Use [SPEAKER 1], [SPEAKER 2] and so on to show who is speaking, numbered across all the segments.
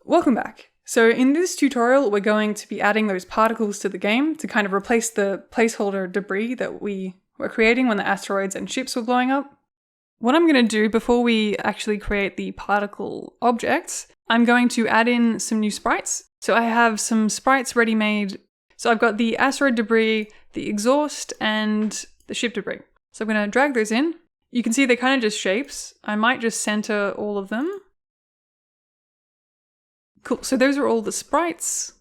[SPEAKER 1] Welcome back. So in this tutorial, we're going to be adding those particles to the game to kind of replace the placeholder debris that we were creating when the asteroids and ships were blowing up. What I'm going to do before we actually create the particle objects, I'm going to add in some new sprites. So I have some sprites ready-made. So I've got the asteroid debris, the exhaust, and the ship debris. So I'm going to drag those in. You can see they're kind of just shapes. I might just center all of them. Cool, so those are all the sprites.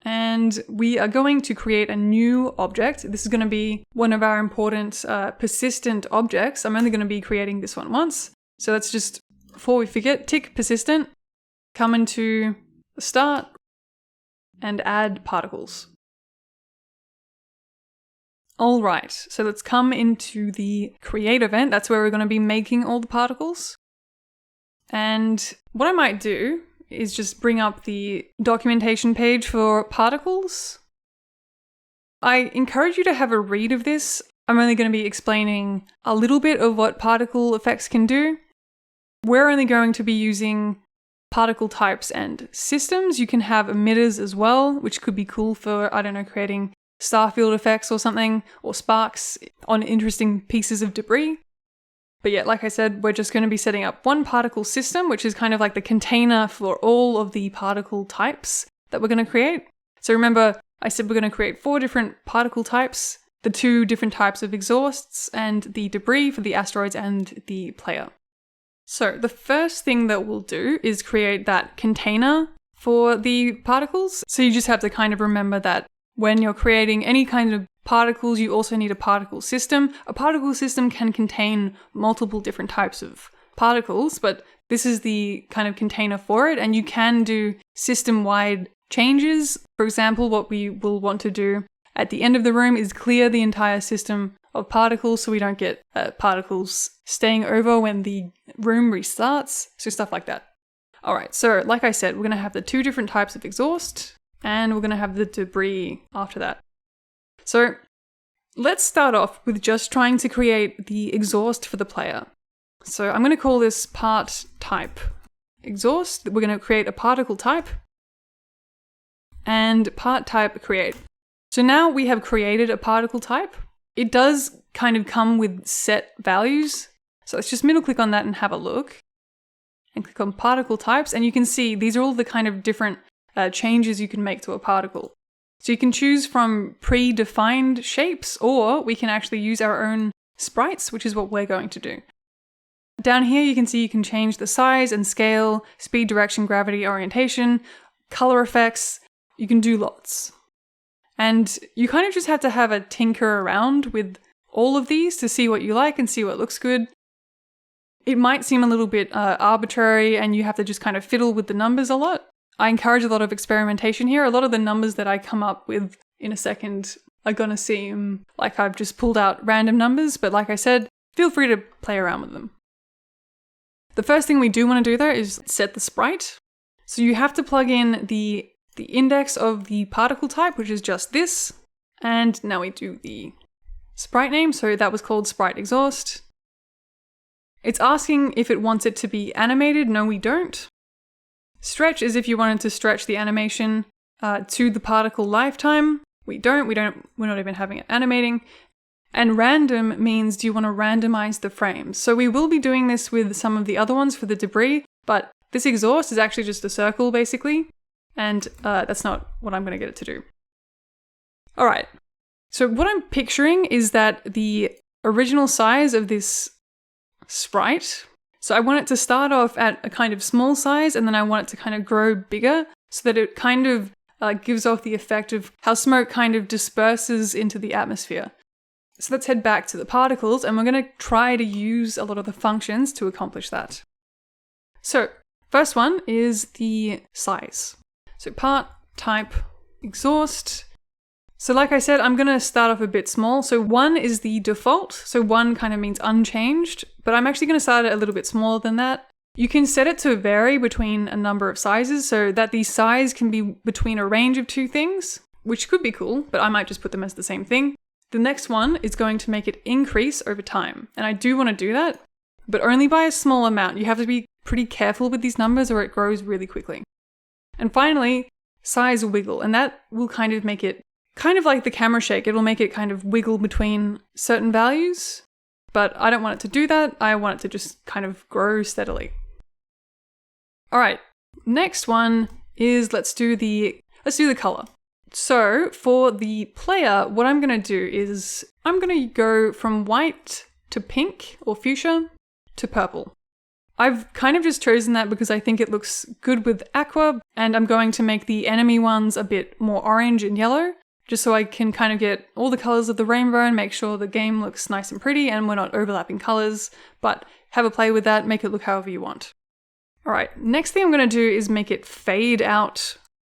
[SPEAKER 1] And we are going to create a new object. This is going to be one of our important persistent objects. I'm only going to be creating this one once. So let's just, before we forget, tick persistent, come into the start, and add particles. All right, so let's come into the create event. That's where we're going to be making all the particles. And what I might do is just bring up the documentation page for particles. I encourage you to have a read of this. I'm only going to be explaining a little bit of what particle effects can do. We're only going to be using particle types and systems. You can have emitters as well, which could be cool for, I don't know, creating starfield effects or something, or sparks on interesting pieces of debris. But yeah, like I said, we're just going to be setting up one particle system, which is kind of like the container for all of the particle types that we're going to create. So remember, I said we're going to create 4 different particle types, the 2 different types of exhausts, and the debris for the asteroids and the player. So the first thing that we'll do is create that container for the particles. So you just have to kind of remember that when you're creating any kind of particles, you also need a particle system. A particle system can contain multiple different types of particles, but this is the kind of container for it, and you can do system-wide changes. For example, what we will want to do at the end of the room is clear the entire system of particles so we don't get particles staying over when the room restarts, so stuff like that. All right, so like I said, we're going to have the 2 different types of exhaust, and we're going to have the debris after that. So let's start off with just trying to create the exhaust for the player. So I'm going to call this part type exhaust. We're going to create a particle type and part type create. So now we have created a particle type. It does kind of come with set values. So let's just middle click on that and have a look and click on particle types. And you can see these are all the kind of different changes you can make to a particle. So you can choose from predefined shapes, or we can actually use our own sprites, which is what we're going to do. Down here you can see you can change the size and scale, speed, direction, gravity, orientation, color effects. You can do lots. And you kind of just have to have a tinker around with all of these to see what you like and see what looks good. It might seem a little bit arbitrary and you have to just kind of fiddle with the numbers a lot. I encourage a lot of experimentation here. A lot of the numbers that I come up with in a second are going to seem like I've just pulled out random numbers, but like I said, feel free to play around with them. The first thing we do want to do though is set the sprite. So you have to plug in the index of the particle type, which is just this. And now we do the sprite name. So that was called sprite exhaust. It's asking if it wants it to be animated. No, we don't. Stretch is if you wanted to stretch the animation to the particle lifetime. We're not even having it animating. And random means do you want to randomize the frames? So we will be doing this with some of the other ones for the debris, but this exhaust is actually just a circle basically. And that's not what I'm going to get it to do. All right. So what I'm picturing is that the original size of this sprite, so I want it to start off at a kind of small size and then I want it to kind of grow bigger so that it kind of gives off the effect of how smoke kind of disperses into the atmosphere. So let's head back to the particles and we're going to try to use a lot of the functions to accomplish that. So first one is the size. So part type exhaust. So like I said, I'm going to start off a bit small. So 1 is the default. So 1 kind of means unchanged, but I'm actually going to start it a little bit smaller than that. You can set it to vary between a number of sizes so that the size can be between a range of 2 things, which could be cool, but I might just put them as the same thing. The next one is going to make it increase over time. And I do want to do that but only by a small amount. You have to be pretty careful with these numbers or it grows really quickly. And finally, size wiggle, and that will kind of make it kind of like the camera shake. It'll make it kind of wiggle between certain values, but I don't want it to do that. I want it to just kind of grow steadily. All right, next one is let's do the color. So for the player, what I'm going to do is I'm going to go from white to pink or fuchsia to purple. I've kind of just chosen that because I think it looks good with aqua, and I'm going to make the enemy ones a bit more orange and yellow, just so I can kind of get all the colors of the rainbow and make sure the game looks nice and pretty and we're not overlapping colors, but have a play with that, make it look however you want. All right, next thing I'm going to do is make it fade out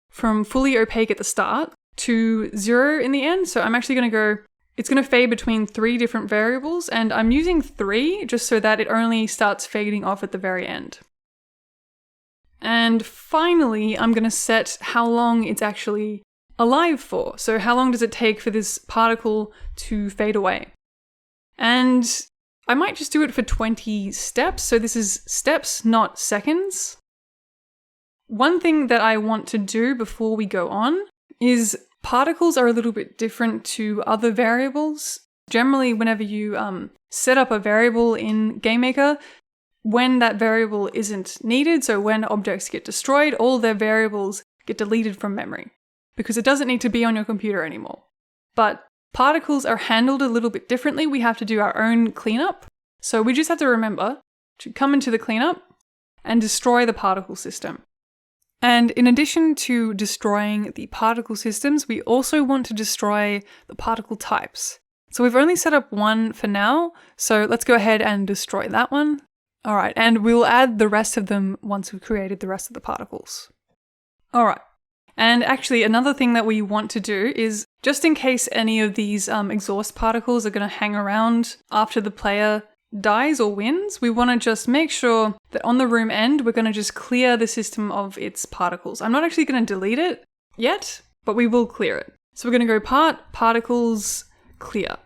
[SPEAKER 1] from fully opaque at the start to 0 in the end. So I'm actually going to go, it's going to fade between 3 different variables, and I'm using 3 just so that it only starts fading off at the very end. And finally, I'm going to set how long it's actually alive for. So how long does it take for this particle to fade away? And I might just do it for 20 steps. So this is steps, not seconds. One thing that I want to do before we go on is particles are a little bit different to other variables. Generally, whenever you set up a variable in GameMaker, when that variable isn't needed, so when objects get destroyed, all their variables get deleted from memory because it doesn't need to be on your computer anymore. But particles are handled a little bit differently. We have to do our own cleanup. So we just have to remember to come into the cleanup and destroy the particle system. And in addition to destroying the particle systems, we also want to destroy the particle types. So we've only set up one for now, so let's go ahead and destroy that one. All right, and we'll add the rest of them once we've created the rest of the particles. All right, and actually another thing that we want to do is, just in case any of these exhaust particles are going to hang around after the player dies or wins, we want to just make sure that on the room end, we're going to just clear the system of its particles. I'm not actually going to delete it yet, but we will clear it. So we're going to go particles, clear.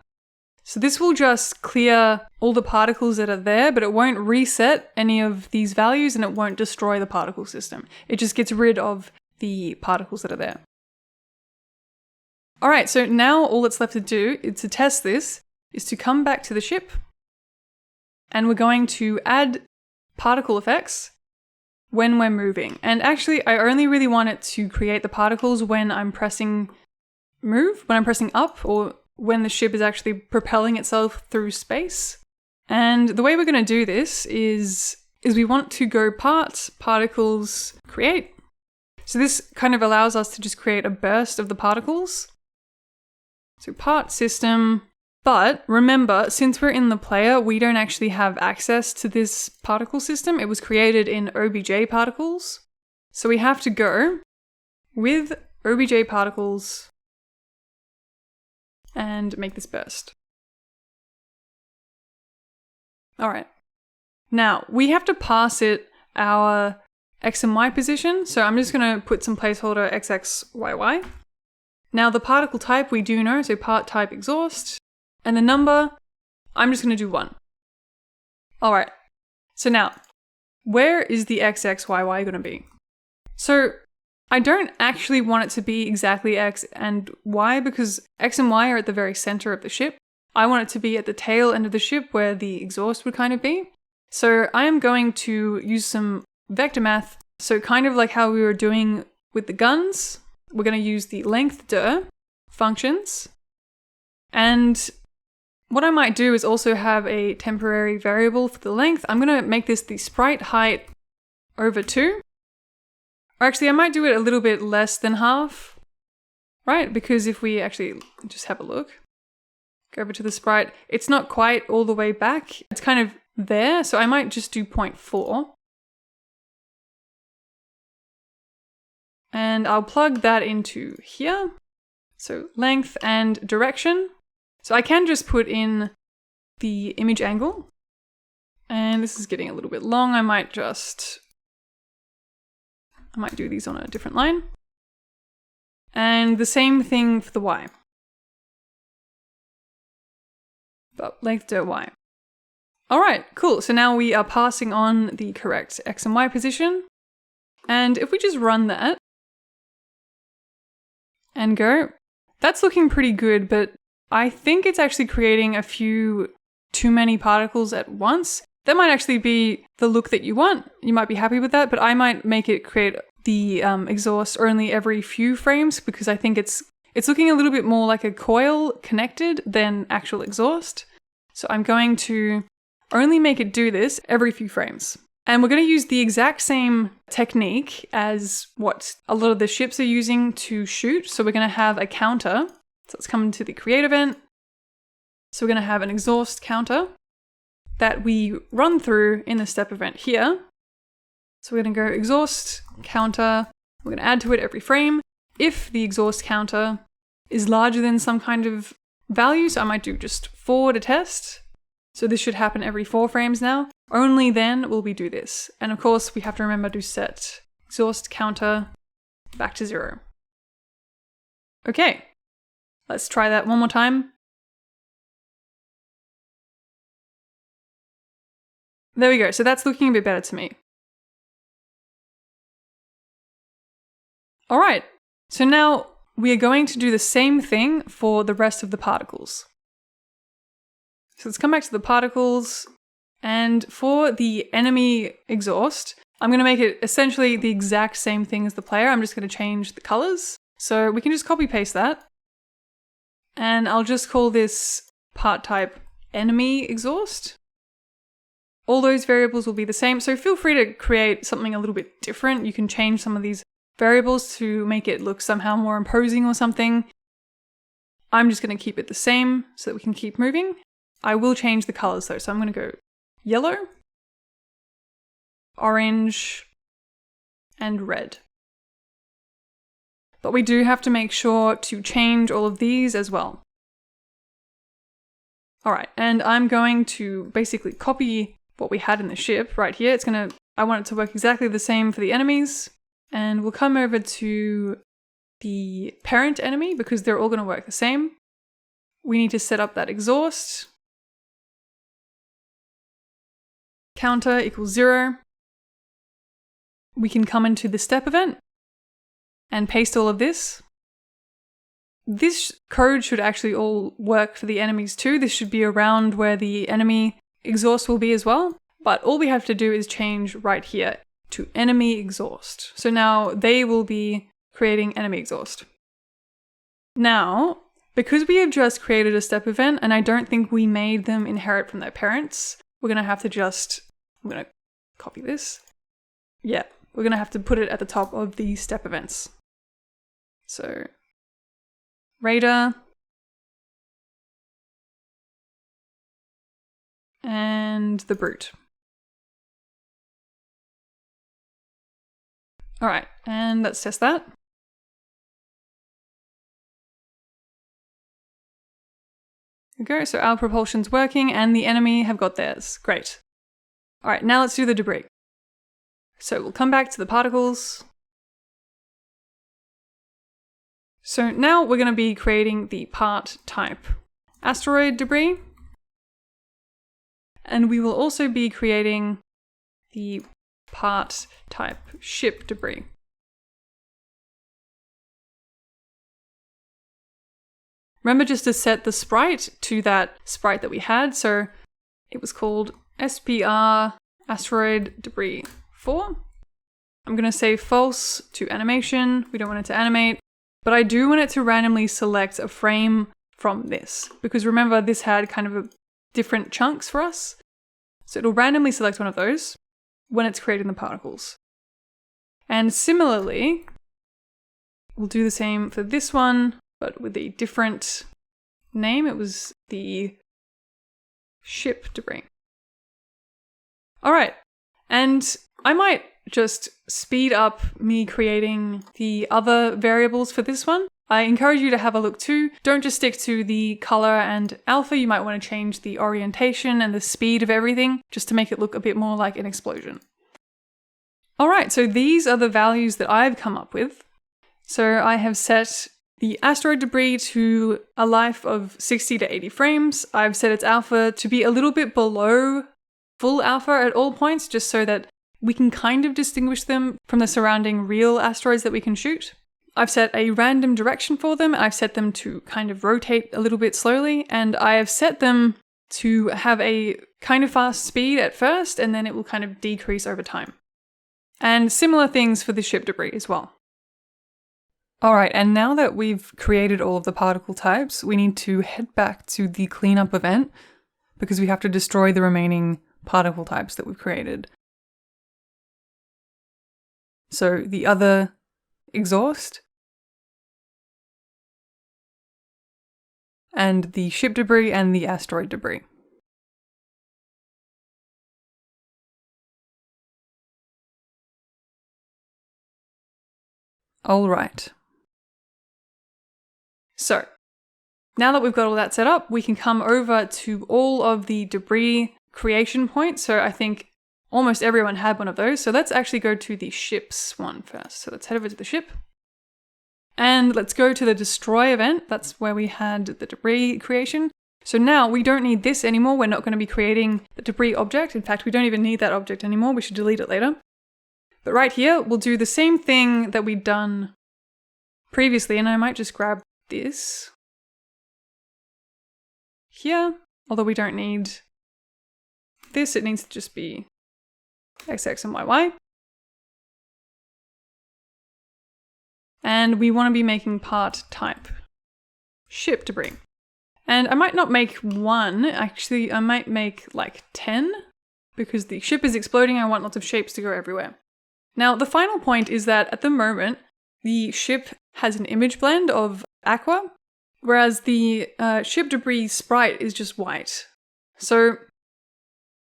[SPEAKER 1] So this will just clear all the particles that are there, but it won't reset any of these values and it won't destroy the particle system. It just gets rid of the particles that are there. All right, so now all that's left to do is to test this, is to come back to the ship, and we're going to add particle effects when we're moving. And actually, I only really want it to create the particles when I'm pressing move, when I'm pressing up, or when the ship is actually propelling itself through space. And the way we're going to do this is we want to go particles, create. So this kind of allows us to just create a burst of the particles. So part system. But remember, since we're in the player, we don't actually have access to this particle system. It was created in OBJ particles. So we have to go with OBJ particles and make this burst. All right. Now we have to pass it our X and Y position. So I'm just going to put some placeholder XXYY. Now the particle type we do know, so part type exhaust. And the number, I'm just going to do 1. All right. So now, where is the XXYY going to be? So I don't actually want it to be exactly X and Y because X and Y are at the very center of the ship. I want it to be at the tail end of the ship where the exhaust would kind of be. So I am going to use some vector math. So kind of like how we were doing with the guns, we're going to use the length dir functions. And what I might do is also have a temporary variable for the length. I'm going to make this the sprite height over 2. Or actually, I might do it a little bit less than half, right? Because if we actually just have a look, go over to the sprite, it's not quite all the way back. It's kind of there, so I might just do 0.4. And I'll plug that into here. So length and direction. So I can just put in the image angle, and this is getting a little bit long. I might do these on a different line. And the same thing for the Y. But length to Y. All right, cool. So now we are passing on the correct X and Y position. And if we just run that and go, that's looking pretty good, but I think it's actually creating a few too many particles at once. That might actually be the look that you want. You might be happy with that, but I might make it create the exhaust only every few frames because I think it's looking a little bit more like a coil connected than actual exhaust. So I'm going to only make it do this every few frames. And we're going to use the exact same technique as what a lot of the ships are using to shoot. So we're going to have a counter. So let's come into the create event. So we're going to have an exhaust counter that we run through in the step event here. So we're going to go exhaust counter. We're going to add to it every frame. If the exhaust counter is larger than some kind of value, so I might do just 4 to test. So this should happen every 4 frames now. Only then will we do this. And of course, we have to remember to set exhaust counter back to 0. Okay, let's try that one more time. There we go. So that's looking a bit better to me. All right. So now we are going to do the same thing for the rest of the particles. So let's come back to the particles. And for the enemy exhaust, I'm going to make it essentially the exact same thing as the player. I'm just going to change the colors. So we can just copy paste that. And I'll just call this part type enemy exhaust. All those variables will be the same. So feel free to create something a little bit different. You can change some of these variables to make it look somehow more imposing or something. I'm just going to keep it the same so that we can keep moving. I will change the colors though. So I'm going to go yellow, orange, and red. But we do have to make sure to change all of these as well. All right, and I'm going to basically copy what we had in the ship right here. I want it to work exactly the same for the enemies. And we'll come over to the parent enemy because they're all going to work the same. We need to set up that exhaust. Counter equals 0. We can come into the step event and paste all of this. This code should actually all work for the enemies too. This should be around where the enemy exhaust will be as well. But all we have to do is change right here to enemy exhaust. So now they will be creating enemy exhaust. Now, because we have just created a step event and I don't think we made them inherit from their parents, we're going to have to I'm going to copy this. Yeah, we're going to have to put it at the top of the step events. So, Raider. And the Brute. All right, and let's test that. There we go, so our propulsion's working and the enemy have got theirs. Great. All right, now let's do the debris. So we'll come back to the particles. So now we're going to be creating the part type asteroid debris. And we will also be creating the part type ship debris. Remember just to set the sprite to that sprite that we had. So it was called SPR asteroid debris 4. I'm going to say false to animation. We don't want it to animate, but I do want it to randomly select a frame from this because remember this had kind of different chunks for us. So it'll randomly select one of those when it's creating the particles. And similarly, we'll do the same for this one, but with a different name. It was the ship debris. All right, and I might just speed up me creating the other variables for this one. I encourage you to have a look too. Don't just stick to the color and alpha. You might want to change the orientation and the speed of everything just to make it look a bit more like an explosion. All right, so these are the values that I've come up with. So I have set the asteroid debris to a life of 60 to 80 frames. I've set its alpha to be a little bit below full alpha at all points, just so that we can kind of distinguish them from the surrounding real asteroids that we can shoot. I've set a random direction for them. I've set them to kind of rotate a little bit slowly, and I have set them to have a kind of fast speed at first, and then it will kind of decrease over time. And similar things for the ship debris as well. Alright, and now that we've created all of the particle types, we need to head back to the cleanup event because we have to destroy the remaining particle types that we've created. So the other exhaust and the ship debris and the asteroid debris. Alright. So, now that we've got all that set up, we can come over to all of the debris creation points. So I think almost everyone had one of those. So let's actually go to the ships one first. So let's head over to the ship. And let's go to the destroy event. That's where we had the debris creation. So now we don't need this anymore. We're not going to be creating the debris object. In fact, we don't even need that object anymore. We should delete it later. But right here, we'll do the same thing that we'd done previously. And I might just grab this here, although we don't need this, it needs to just be XX and YY. And we want to be making part type ship debris. And I might not make one, actually I might make like 10 because the ship is exploding. I want lots of shapes to go everywhere. Now the final point is that at the moment the ship has an image blend of aqua, whereas the ship debris sprite is just white. So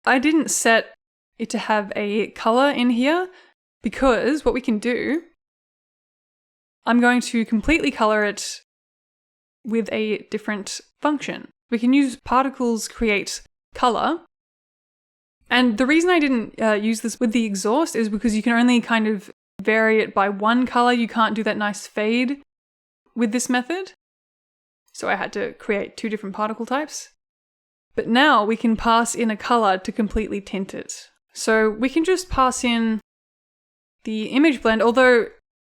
[SPEAKER 1] I didn't set it to have a color in here because what we can do, I'm going to completely color it with a different function. We can use particles create color. And the reason I didn't use this with the exhaust is because you can only kind of vary it by one color. You can't do that nice fade with this method. So I had to create two different particle types. But now we can pass in a color to completely tint it. So we can just pass in the image blend, although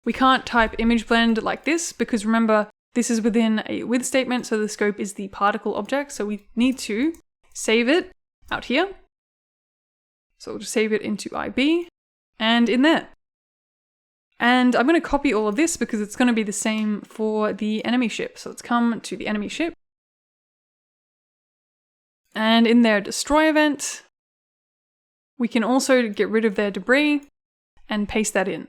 [SPEAKER 1] we can't type image blend like this because remember, this is within a with statement, so the scope is the particle object. So we need to save it out here. So we'll just save it into IB and in there. And I'm going to copy all of this because it's going to be the same for the enemy ship. So let's come to the enemy ship. And in their destroy event, we can also get rid of their debris and paste that in.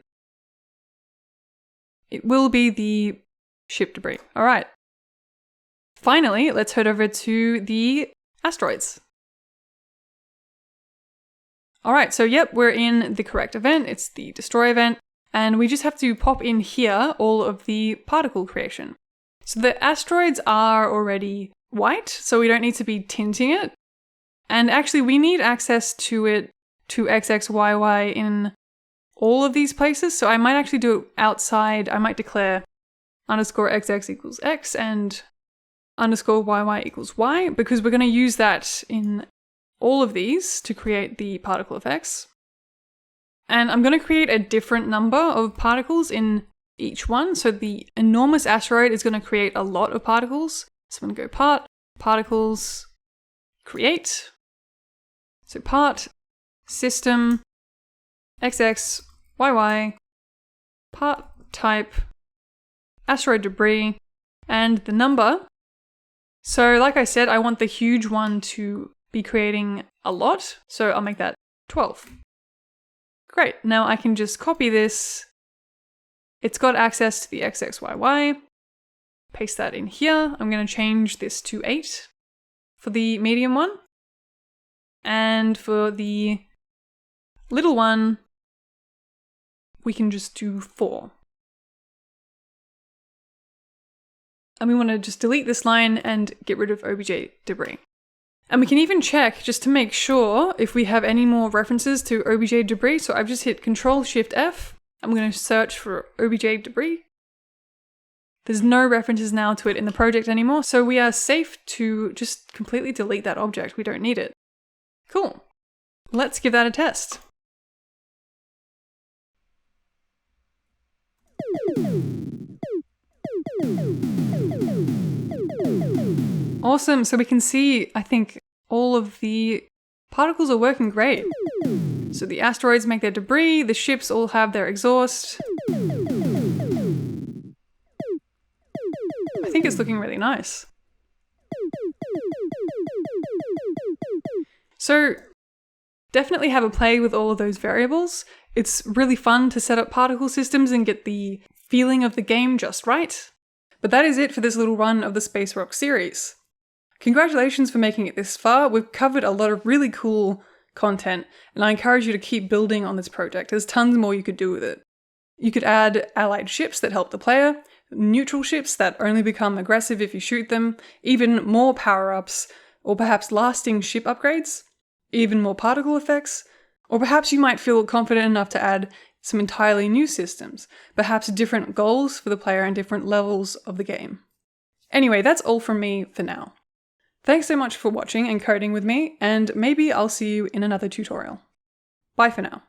[SPEAKER 1] It will be the ship debris. All right. Finally, let's head over to the asteroids. All right, so yep, we're in the correct event. It's the destroy event. And we just have to pop in here all of the particle creation. So the asteroids are already white, so we don't need to be tinting it. And actually we need access to it to XXYY in all of these places. So I might actually do it outside. I might declare underscore XX equals X and underscore YY equals Y because we're going to use that in all of these to create the particle effects. And I'm going to create a different number of particles in each one. So the enormous asteroid is going to create a lot of particles. So I'm going to go particles, create. So part, system, XX, YY, part type, asteroid debris, and the number. So like I said, I want the huge one to be creating a lot. So I'll make that 12. Great, now I can just copy this. It's got access to the XXYY. Paste that in here. I'm going to change this to 8 for the medium one. And for the little one, we can just do 4. And we want to just delete this line and get rid of OBJ debris. And we can even check just to make sure if we have any more references to OBJ debris. So I've just hit Control-Shift-F. I'm going to search for OBJ debris. There's no references now to it in the project anymore. So we are safe to just completely delete that object. We don't need it. Cool. Let's give that a test. Awesome, so we can see, I think, all of the particles are working great. So the asteroids make their debris, the ships all have their exhaust. I think it's looking really nice. So definitely have a play with all of those variables. It's really fun to set up particle systems and get the feeling of the game just right. But that is it for this little run of the Space Rock series. Congratulations for making it this far. We've covered a lot of really cool content, and I encourage you to keep building on this project. There's tons more you could do with it. You could add allied ships that help the player, neutral ships that only become aggressive if you shoot them, even more power-ups, or perhaps lasting ship upgrades, even more particle effects, or perhaps you might feel confident enough to add some entirely new systems, perhaps different goals for the player and different levels of the game. Anyway, that's all from me for now. Thanks so much for watching and coding with me, and maybe I'll see you in another tutorial. Bye for now.